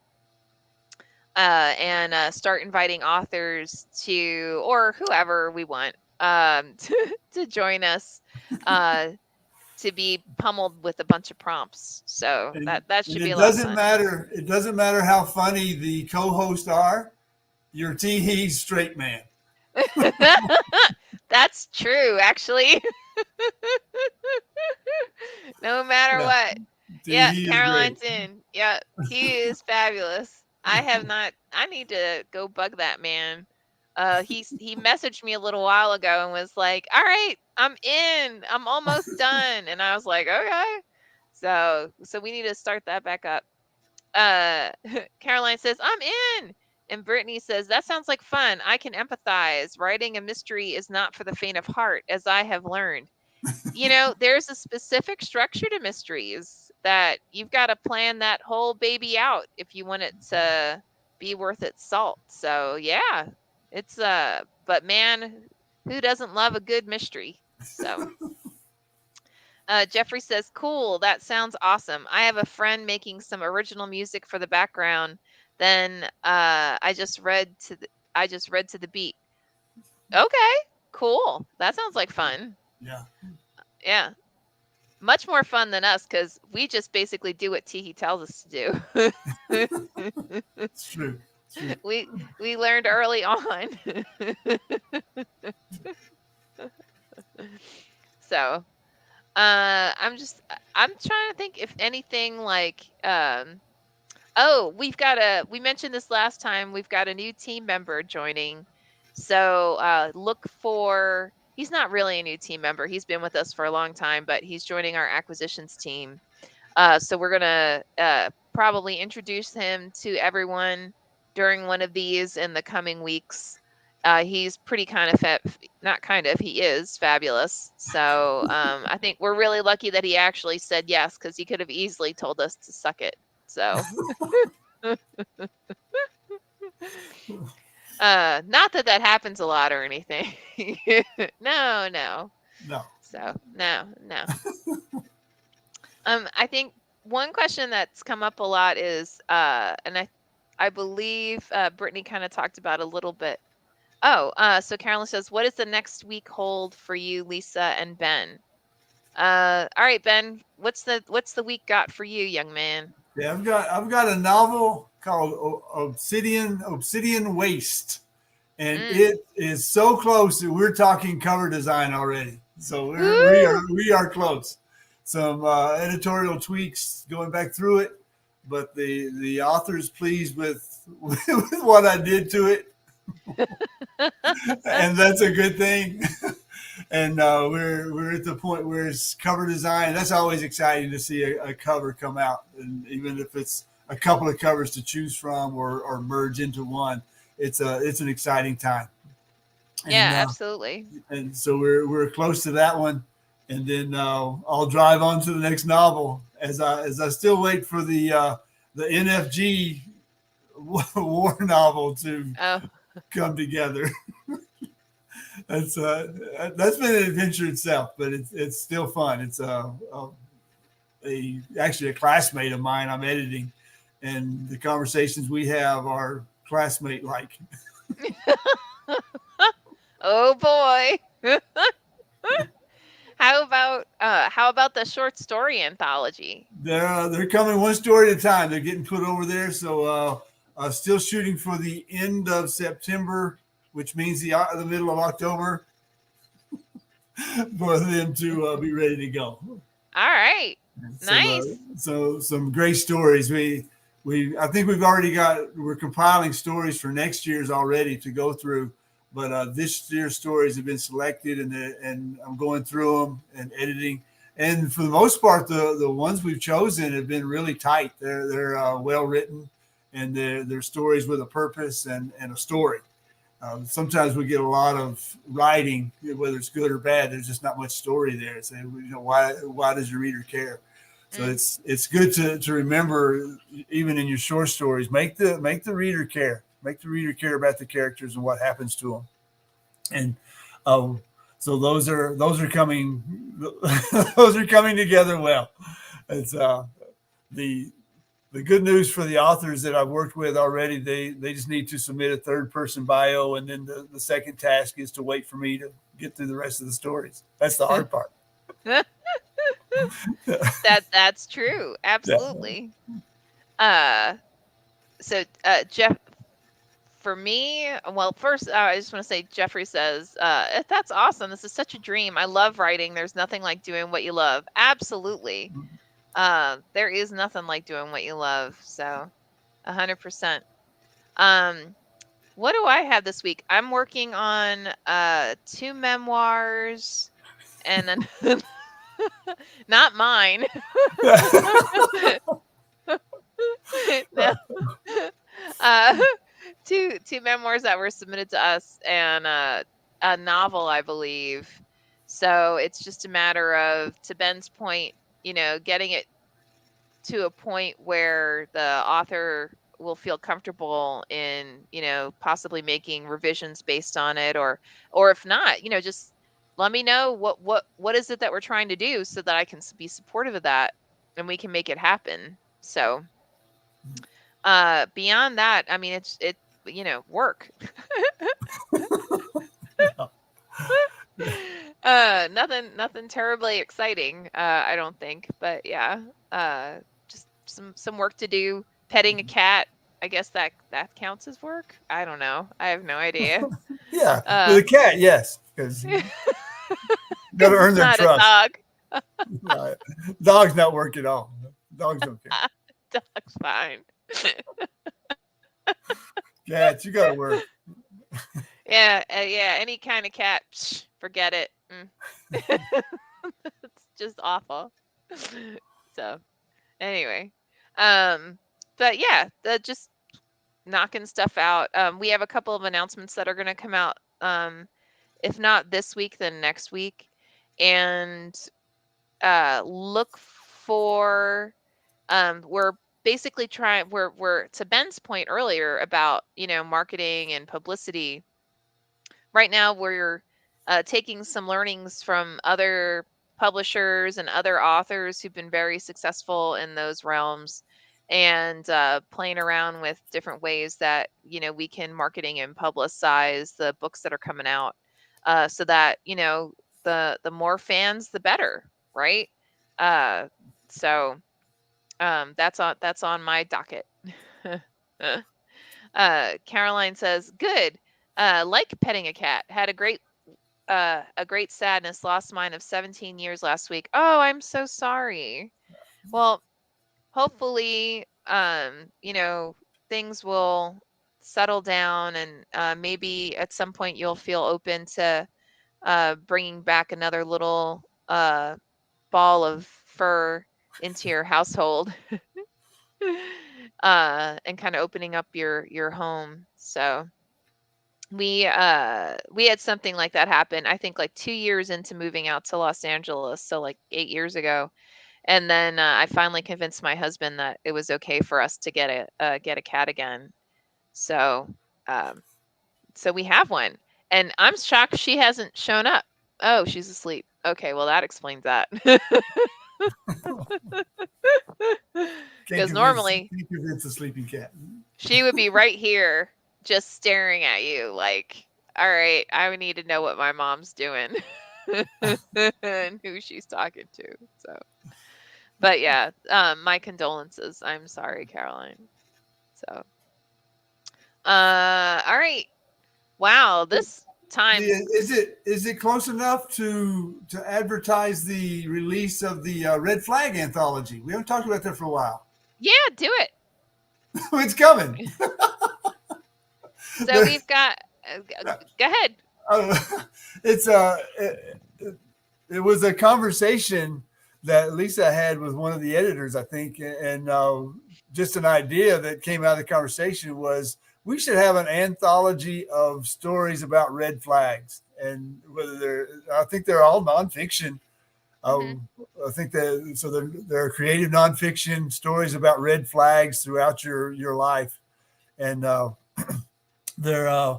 Speaker 1: and start inviting authors to, or whoever we want, to join us, uh, to be pummeled with a bunch of prompts. So that should
Speaker 2: And
Speaker 1: be
Speaker 2: it
Speaker 1: a lot of
Speaker 2: doesn't
Speaker 1: fun.
Speaker 2: matter. It doesn't matter how funny the co-hosts are. You're He's straight man.
Speaker 1: That's true, actually. No matter
Speaker 2: Yeah,
Speaker 1: what. Yeah,
Speaker 2: He is great.
Speaker 1: Caroline's in. Yeah, he is fabulous. I have not. I need to go bug that man. He messaged me a little while ago and was like, "All right, I'm in. I'm almost done." And I was like, "Okay." So we need to start that back up. Uh, Caroline says, "I'm in." And Brittany says, "That sounds like fun. I can empathize. Writing a mystery is not for the faint of heart, as I have learned." There's a specific structure to mysteries. that you've got to plan that whole baby out if you want it to be worth its salt. So yeah, it's but man, who doesn't love a good mystery? So Jeffrey says, "Cool, that sounds awesome. I have a friend making some original music for the background. Then I just read to the beat. Okay, cool. That sounds like fun.
Speaker 2: Yeah,
Speaker 1: Yeah, much more fun than us because we just basically do what Teehee tells us to do.
Speaker 2: it's true. It's true.
Speaker 1: We learned early on. So I'm trying to think if anything like oh, we mentioned this last time. We've got a new team member joining. So look for, he's not really a new team member. He's been with us for a long time, but he's joining our acquisitions team. So we're going to probably introduce him to everyone during one of these in the coming weeks. He's pretty kind of, not kind of, he is fabulous. So I think we're really lucky that he actually said yes, because he could have easily told us to suck it. So not that that happens a lot or anything. No, no.
Speaker 2: No.
Speaker 1: So no, no. I think one question that's come up a lot is, and I believe Brittany kind of talked about a little bit. Oh, so Carolyn says, "What does the next week hold for you, Lisa and Ben?" All right, Ben, what's the week got for you, young man?
Speaker 2: Yeah, I've got a novel called Obsidian Waste, and
Speaker 1: Mm.
Speaker 2: it is so close that we're talking cover design already. So
Speaker 1: Woo!
Speaker 2: we are close. Some editorial tweaks going back through it, but the author's pleased with with what I did to it, and that's a good thing. And we're at the point where it's cover design. That's always exciting to see a cover come out, and even if it's a couple of covers to choose from or merge into one, it's an exciting time. And
Speaker 1: Yeah, absolutely.
Speaker 2: so we're close to that one, and then I'll drive on to the next novel as I still wait for the NFG war novel to
Speaker 1: Oh,
Speaker 2: come together. That's been an adventure itself, but it's still fun. It's a actually a classmate of mine I'm editing, and the conversations we have are classmate like.
Speaker 1: oh boy. How about the short story anthology?
Speaker 2: They're coming one story at a time. They're getting put over there, so still shooting for the end of September, which means the middle of October for them to be ready to go.
Speaker 1: All right. Nice.
Speaker 2: So some great stories. We I think we're compiling stories for next year's already to go through, but this year's stories have been selected, and I'm going through them and editing. And for the most part, the ones we've chosen have been really tight. They're well written, and they're stories with a purpose and a story. Sometimes we get a lot of writing, whether it's good or bad. There's just not much story there. So, why does your reader care? So
Speaker 1: Mm.
Speaker 2: it's good to remember, even in your short stories, make the reader care. Make the reader care about the characters and what happens to them. And um, so those are coming those are coming together well. It's the the good news for the authors that I've worked with already, they just need to submit a third person bio, and then the second task is to wait for me to get through the rest of the stories. That's the hard part.
Speaker 1: That's true.
Speaker 2: Yeah.
Speaker 1: Absolutely. Uh Jeff, for me, well, first, I just want to say, Jeffrey says, that's awesome. This is such a dream. I love writing. There's nothing like doing what you love. Absolutely. There is nothing like doing what you love. So, 100%. Um, what do I have this week? I'm working on two memoirs and then not mine. No. Uh, two memoirs that were submitted to us and a novel, I believe. So it's just a matter of, to Ben's point, getting it. to a point where the author will feel comfortable in, possibly making revisions based on it, or if not, just let me know what is it that we're trying to do so that I can be supportive of that and we can make it happen. So, beyond that, I mean, work. Nothing terribly exciting, I don't think, but yeah, just some work to do. Petting a cat, I guess that counts as work. I don't know. I have no idea.
Speaker 2: Yeah, with
Speaker 1: Uh,
Speaker 2: a cat, yes, because you got to
Speaker 1: because
Speaker 2: earn
Speaker 1: it's
Speaker 2: their
Speaker 1: not a
Speaker 2: trust.
Speaker 1: dog.
Speaker 2: Yeah. Dogs not work at all. Dogs don't care.
Speaker 1: Dog's fine.
Speaker 2: Cats, you got to work.
Speaker 1: Yeah. Any kind of cat, forget it. It's just awful. So anyway, um, but yeah, just knocking stuff out. We have a couple of announcements that are going to come out. If not this week, then next week, and look for. We're basically trying. We're to Ben's point earlier about marketing and publicity. Right now, we're taking some learnings from other publishers and other authors who've been very successful in those realms, and playing around with different ways that we can marketing and publicize the books that are coming out, so that the more fans, the better, right? uh so that's on my docket. Caroline says, good. Like petting a cat. Had a great sadness, lost mine of 17 years last week. Oh, I'm so sorry. Well, hopefully, things will settle down, and maybe at some point you'll feel open to bringing back another little ball of fur into your household. And kind of opening up your home. So we had something like that happen, I think, like 2 years into moving out to Los Angeles, so like 8 years ago. And then I finally convinced my husband that it was okay for us to get a cat again. So um, so we have one, and I'm shocked she hasn't shown up. Oh, she's asleep. Okay, well that explains that.
Speaker 2: Can't
Speaker 1: Because
Speaker 2: convince,
Speaker 1: normally
Speaker 2: can't convince a sleeping cat.
Speaker 1: she would be right here just staring at you like, all right, I need to know what my mom's doing and who she's talking to. So, but yeah, my condolences. I'm sorry, Caroline. So, all right. Wow, this time.
Speaker 2: Is it close enough to advertise the release of the Red Flag anthology? We haven't talked about that for a while.
Speaker 1: Yeah, do it.
Speaker 2: It's coming.
Speaker 1: So we've got, go ahead.
Speaker 2: Uh, it's it was a conversation that Lisa had with one of the editors, I think, and just an idea that came out of the conversation was we should have an anthology of stories about red flags, and I think they're all nonfiction.
Speaker 1: Hmm.
Speaker 2: I think that so they're creative nonfiction stories about red flags throughout your life, and they're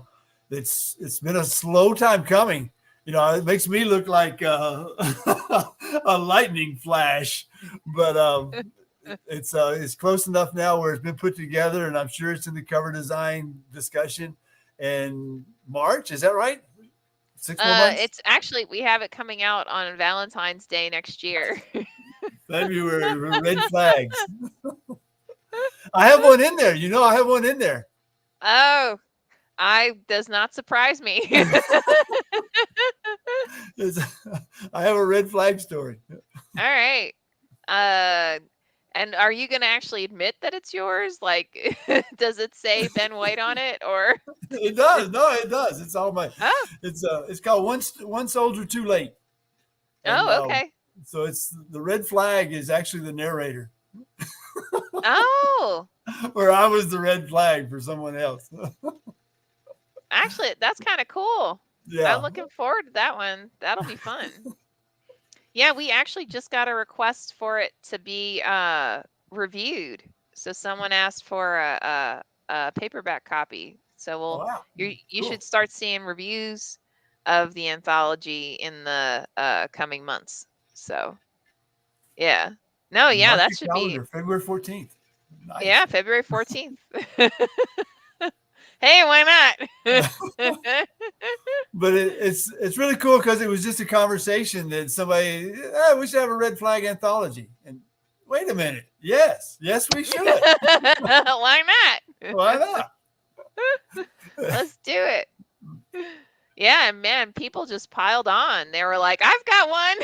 Speaker 2: it's been a slow time coming. It makes me look like a lightning flash, but it's close enough now where it's been put together, and I'm sure it's in the cover design discussion. And March, is that right? 6 more months.
Speaker 1: It's actually, we have it coming out on Valentine's Day next year.
Speaker 2: February, red flags. I have one in there. I have one in there.
Speaker 1: Oh, I does not surprise me.
Speaker 2: I have a red flag story.
Speaker 1: All right. Uh, and are you going to actually admit that it's yours? Like, does it say Ben White on it, or?
Speaker 2: It does. No, it does. It's all my.
Speaker 1: Oh,
Speaker 2: It's called one soldier too late, and
Speaker 1: oh, okay.
Speaker 2: so it's the red flag is actually the narrator,
Speaker 1: Oh,
Speaker 2: where I was the red flag for someone else.
Speaker 1: actually, that's kind of cool. I'm
Speaker 2: Yeah.
Speaker 1: looking forward to that one. That'll be fun. Yeah, we actually just got a request for it to be reviewed. So someone asked for a paperback copy. So
Speaker 2: Oh,
Speaker 1: we'll
Speaker 2: wow.
Speaker 1: you should
Speaker 2: Cool.
Speaker 1: start seeing reviews of the anthology in the coming months. So yeah. No, yeah,
Speaker 2: Mark
Speaker 1: that
Speaker 2: your
Speaker 1: should be,
Speaker 2: calendar, February 14th.
Speaker 1: yeah,
Speaker 2: Nice.
Speaker 1: February 14th. Hey, why not?
Speaker 2: But it's really cool because it was just a conversation that somebody, we should have a red flag anthology. And wait a minute. Yes, we should.
Speaker 1: Why not?
Speaker 2: Why not?
Speaker 1: Let's do it. Yeah, and man, people just piled on. They were like, "I've got one."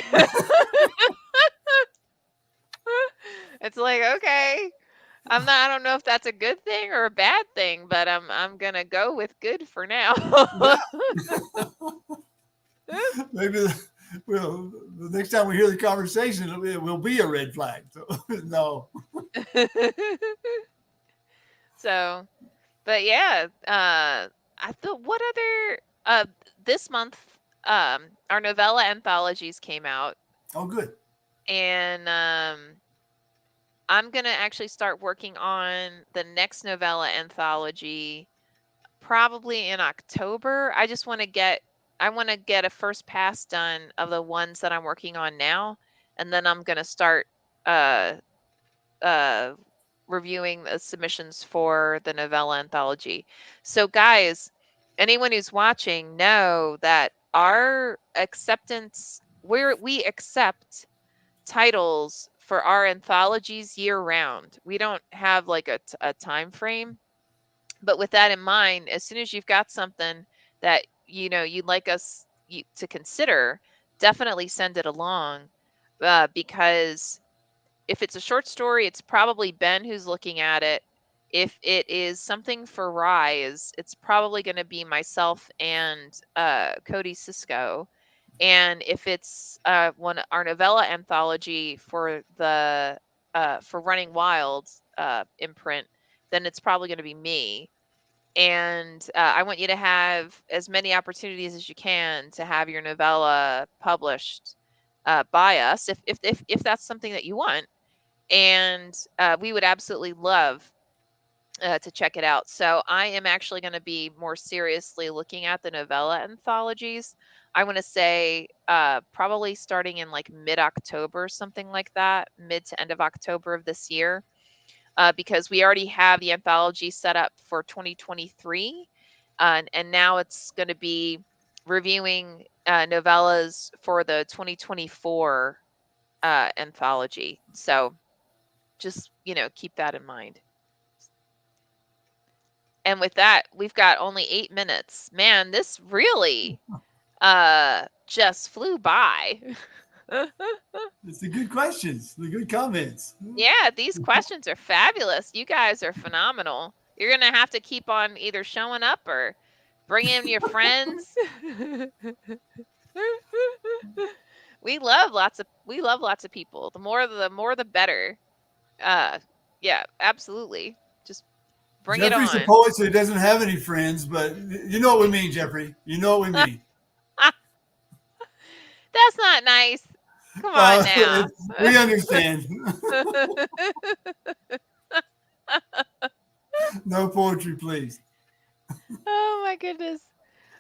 Speaker 1: It's like, okay. I don't know if that's a good thing or a bad thing, but I'm going to go with good for now.
Speaker 2: Yeah. Maybe the next time we hear the conversation, it will be a red flag. So, no.
Speaker 1: So, but yeah, I thought, what other this month our novella anthologies came out,
Speaker 2: Oh, good.
Speaker 1: and I'm going to actually start working on the next novella anthology probably in October. I want to get a first pass done of the ones that I'm working on now, and then I'm going to start uh uh reviewing the submissions for the novella anthology. So guys, anyone who's watching know that our acceptance, we accept titles for our anthologies year round. We don't have like a time frame, but with that in mind, as soon as you've got something that you'd like us to consider, definitely send it along, because if it's a short story, it's probably Ben who's looking at it. If it is something for Rise, it's probably going to be myself and Cody Cisco. And if it's one our novella anthology for the for Running Wild imprint, then it's probably going to be me. And I want you to have as many opportunities as you can to have your novella published by us, if that's something that you want. And we would absolutely love to check it out. So I am actually going to be more seriously looking at the novella anthologies. I want to say probably starting in like mid-October, something like that, mid to end of October of this year, because we already have the anthology set up for 2023, and now it's going to be reviewing novellas for the 2024 anthology. So just keep that in mind. And with that, we've got only 8 minutes. Man, this really just flew by.
Speaker 2: It's the good questions, the good comments.
Speaker 1: Yeah, these questions are fabulous. You guys are phenomenal. You're gonna have to keep on either showing up or bring in your friends. We love lots of people. The more the better. Uh yeah, absolutely. Just bring it
Speaker 2: Jeffrey's a
Speaker 1: on.
Speaker 2: poet, so he doesn't have any friends, but you know what we mean, Jeffrey. You know what we mean.
Speaker 1: That's not nice. Come on now.
Speaker 2: We understand. No poetry, please.
Speaker 1: Oh my goodness.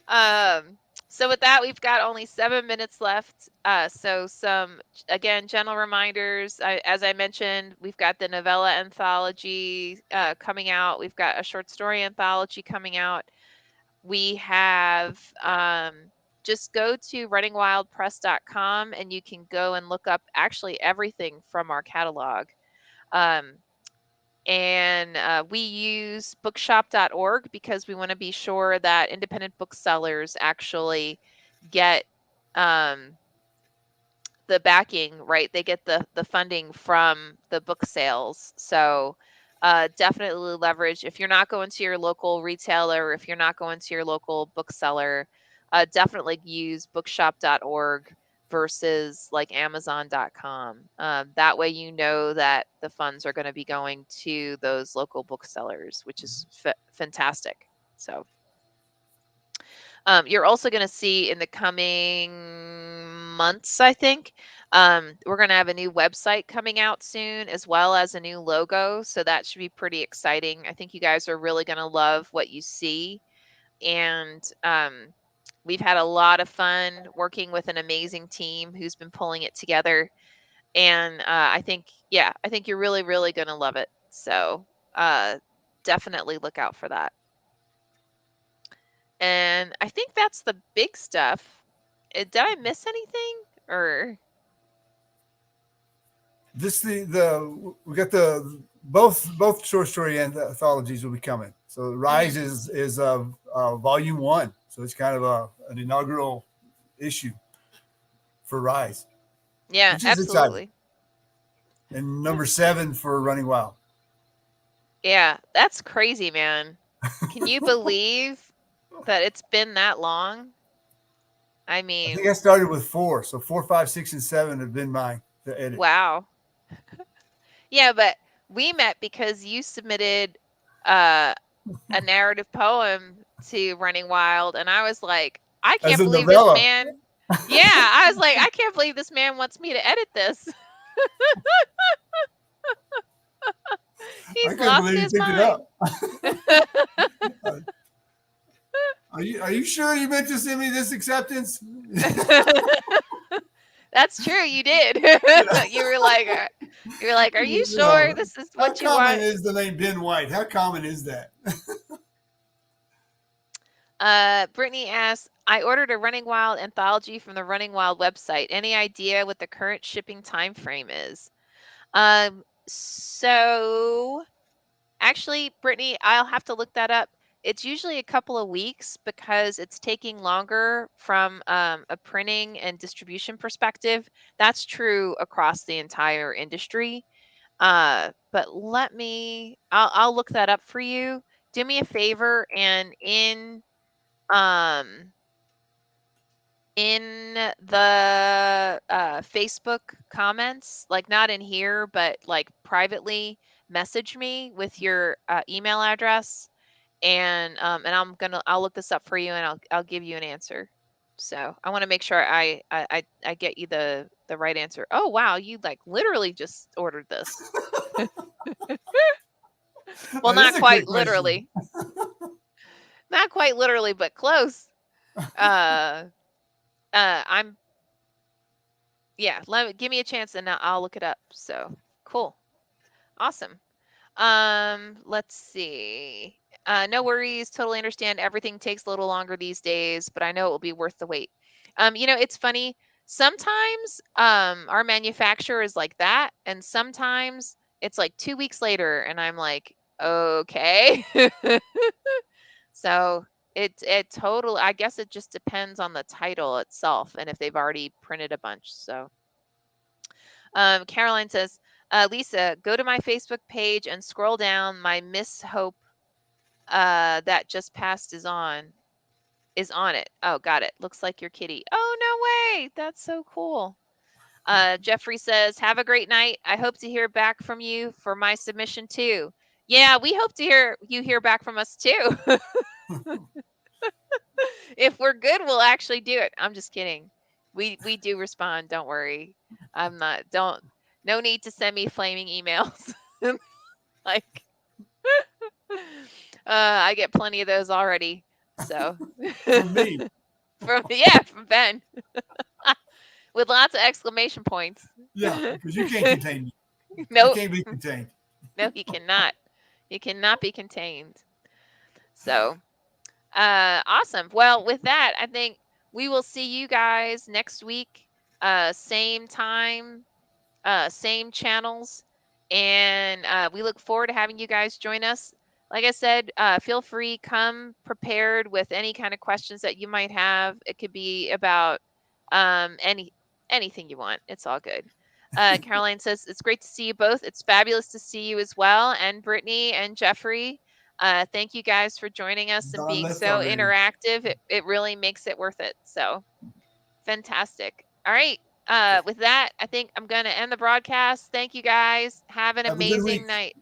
Speaker 1: Um, so with that, we've got only 7 minutes left. So some, again, gentle reminders. As I mentioned, we've got the novella anthology coming out. We've got a short story anthology coming out. We have just go to runningwildpress.com and you can go and look up actually everything from our catalog. Um, and we use bookshop.org because we want to be sure that independent booksellers actually get um, the backing, right? They get the funding from the book sales. So definitely leverage, if you're not going to your local retailer, if you're not going to your local bookseller, definitely use bookshop.org versus like amazon.com. That way you know that the funds are going to be going to those local booksellers, which is fantastic. So you're also going to see in the coming months, I think. We're going to have a new website coming out soon, as well as a new logo. So that should be pretty exciting. I think you guys are really going to love what you see. And we've had a lot of fun working with an amazing team who's been pulling it together. And I think you're really, really going to love it. So definitely look out for that. And I think that's the big stuff. Did I miss anything? Or
Speaker 2: This the we got the both short story anthologies will be coming. So Rise
Speaker 1: Mhm.
Speaker 2: is volume one. So it's kind of an inaugural issue for Rise,
Speaker 1: Yeah,
Speaker 2: which is exciting.
Speaker 1: absolutely.
Speaker 2: And number 7 for Running Wild.
Speaker 1: Yeah, that's crazy, man. Can you believe that it's been that long? I
Speaker 2: I think I
Speaker 1: mean,
Speaker 2: started with 4, so 4, 5, 6, and 7 have been mine to edit.
Speaker 1: wow. Yeah, but we met because you submitted uh, a narrative poem to Running Wild, and I was like, I
Speaker 2: As
Speaker 1: can't
Speaker 2: a
Speaker 1: believe this
Speaker 2: novella,
Speaker 1: man. Yeah, I was like, I can't believe this man wants me to edit this.
Speaker 2: I
Speaker 1: He's
Speaker 2: couldn't
Speaker 1: lost
Speaker 2: believe you
Speaker 1: his
Speaker 2: picked it
Speaker 1: mind.
Speaker 2: up. Are you sure you meant to send me this acceptance?
Speaker 1: That's true, you did. You were like, "Are you
Speaker 2: You
Speaker 1: sure
Speaker 2: know,
Speaker 1: this is
Speaker 2: how
Speaker 1: what you
Speaker 2: common
Speaker 1: want?"
Speaker 2: is the name Ben White? How common is that?
Speaker 1: Brittany asks, "I ordered a Running Wild anthology from the Running Wild website. Any idea what the current shipping time frame is?" So actually, Brittany, I'll have to look that up. It's usually a couple of weeks because it's taking longer from a printing and distribution perspective. That's true across the entire industry. But I'll look that up for you. Do me a favor and um in the Facebook comments, like not in here, but like privately message me with your email address, and I'll look this up for you and I'll give you an answer. So I want to make sure I get you the right answer. Oh wow, you like literally just ordered this. Well,
Speaker 2: That is
Speaker 1: not
Speaker 2: a
Speaker 1: quite
Speaker 2: quick question.
Speaker 1: literally. Not quite literally, but close. Uh I'm yeah, give me a chance and I'll look it up. So, cool. Awesome. Let's see. No worries. Totally understand. Everything takes a little longer these days, but I know it will be worth the wait. It's funny. Sometimes our manufacturer is like that, and sometimes it's like 2 weeks later, and I'm like, okay. So it total. I guess it just depends on the title itself and if they've already printed a bunch. So Caroline says, Lisa, go to my Facebook page and scroll down. My Miss Hope that just passed is on it. Oh, got it. Looks like your kitty. Oh, no way. That's so cool. Jeffrey says, have a great night. I hope to hear back from you for my submission too. Yeah, we hope to hear back from us too. If we're good, we'll actually do it. I'm just kidding. We do respond. Don't worry. I'm not. Don't. No need to send me flaming emails. Like, I get plenty of those already. So,
Speaker 2: From me.
Speaker 1: from Ben with lots of exclamation points.
Speaker 2: Yeah, because you can't contain me. I
Speaker 1: Nope.
Speaker 2: can't be contained.
Speaker 1: No, he cannot. He cannot be contained. So, awesome. Well, with that, I think we will see you guys next week. Same time, same channels, and we look forward to having you guys join us. Like I said, feel free, come prepared with any kind of questions that you might have. It could be about anything you want. It's all good. Caroline says it's great to see you both. It's fabulous to see you as well, and Brittany and Jeffrey. Thank you guys for joining us and
Speaker 2: Don
Speaker 1: being
Speaker 2: left
Speaker 1: so
Speaker 2: already.
Speaker 1: interactive. It really makes it worth it. So fantastic. All right. With that, I think I'm going to end the broadcast. Thank you guys. Have an
Speaker 2: Have a good
Speaker 1: amazing
Speaker 2: week.
Speaker 1: night.